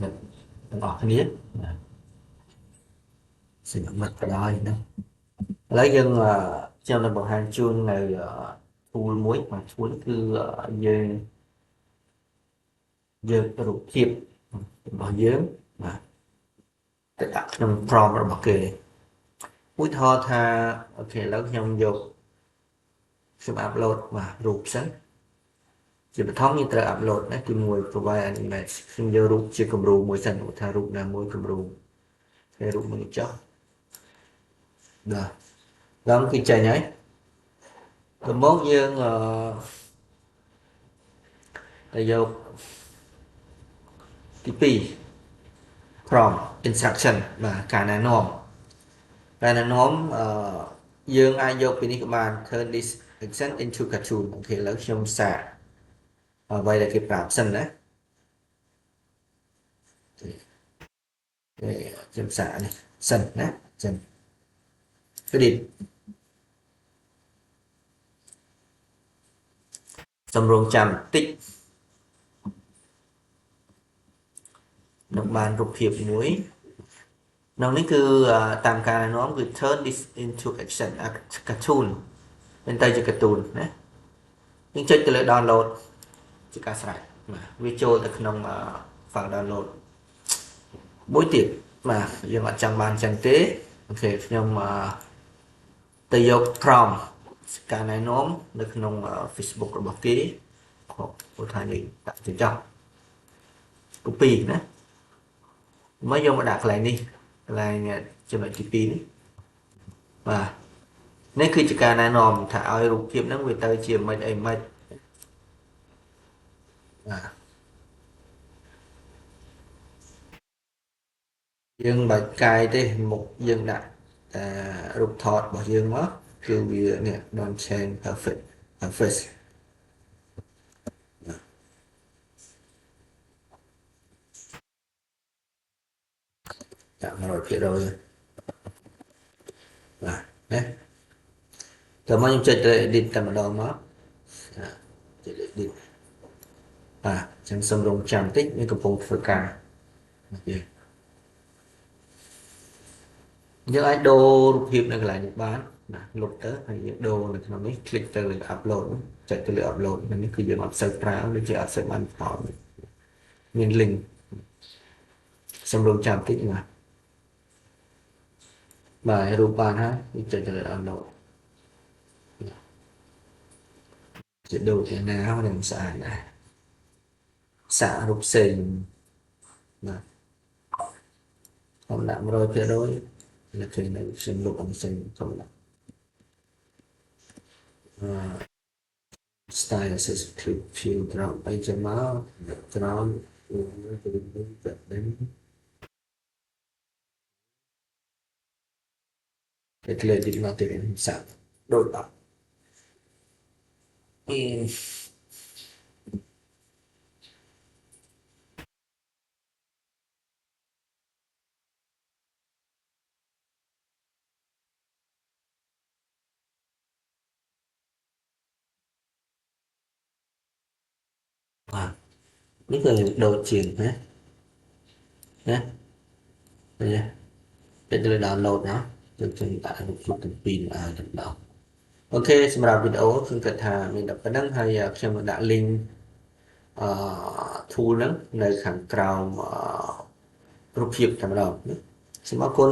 ទាំងអស់គ្នាสิ่งมันก็ได้นะแล้วยังខ្ញុំនឹងបង្ហាញជូននៅ tool មួយបាទ tool គឺយើងរូបភាពរបស់យើងបាទទៅដាក់ក្នុង prompt របស់គេឧទាហរណ៍ថាអូខេឥឡូវខ្ញុំ upload បាទរូបសិនជាបឋមយើងត្រូវ upload ណាគឺមួយ provide an image ខ្ញុំយករូបជាគំរូមួយសិនឧទាហរណ៍រូបណាមួយគំរូគេរូបមួយចុះបាទដល់គឺចេញហើយដំបូងយើងទៅយកទី2 prompt instruction បាទការណែនាំយើងអាចយកពីនេះក៏បាន turn this action into cartoon អូខេឥឡូវខ្ញុំសាកអ្វីដែលគេប្រាប់សិនណាខ្ញុំសាកនេះសិនណាចឹង edit សម្រងចាំបន្តិចនឹងបានរូបភាពមួយក្នុងនេះគឺតាមការណែនាំគឺ turn this into action cartoon មានតែជា cartoon ណាយើងចុចទៅលើ download ជាការស្រេចបាទវាចូលទៅក្នុង file download មួយទៀតបាទយើងអត់ចង់បានចឹងទេអូខេខ្ញុំទៅយក prompt ការណែនាំនៅក្នុង Facebook របស់គេឧទាហរណ៍នេះដាក់ទៅចោល copy ណាមកយកមកដាក់កន្លែងនេះកន្លែងចំណុចទី2នេះបាទនេះគឺជាការណែនាំថាឲ្យរូបភាពហ្នឹងវាទៅជាមិនអីមិនបាទយើងបាច់កាយទេមុខយើងដាក់រូបថតរបស់យើងមកគឺវានេះ don't change perfect face ដាក់100%បាទណាតើមកខ្ញុំចុចទៅ edit តែម្ដងមកចុច edit បាទចឹងសូមរងចាំបន្តិចវាកំពុងធ្វើការយើងអាចដូររូបភាពនៅកន្លែងនេះបានណាលុបទៅហើយយើងដូរនៅក្នុងនេះ click ទៅលើ upload ចុចទៅលើ upload នេះគឺយើងអត់សូវប្រើដូចជាអត់សូវបានថតមាន link សូមរងចាំបន្តិចបាទរូបបានហើយចុចទៅលើ download ជាដូរទៅណានឹងស្អាតដែរសាករូបផ្សេងបាទខ្ញុំដាក់100%នៅឃើញនៅខ្ញុំលុបអង្សេងខ្ញុំដាក់ style assist click fill drop អីចឹងមកត្រង់ទៅđến cái lên thì nó tiền sẵn đôi tậpនេះគឺដូចជាងណាណាទៅលើ download ណាយើងជិះដាក់រូបភាពទាំងពីរឲ្យទាំងដល់អូខេសម្រាប់វីដេអូខ្ញុំគិតថាមានតែប៉ុណ្្នឹងហើយខ្ញុំនឹងដាក់ link tool ហ្នឹងនៅខាងក្រោមរូបភាពតែម្ដងសូមអរគុណ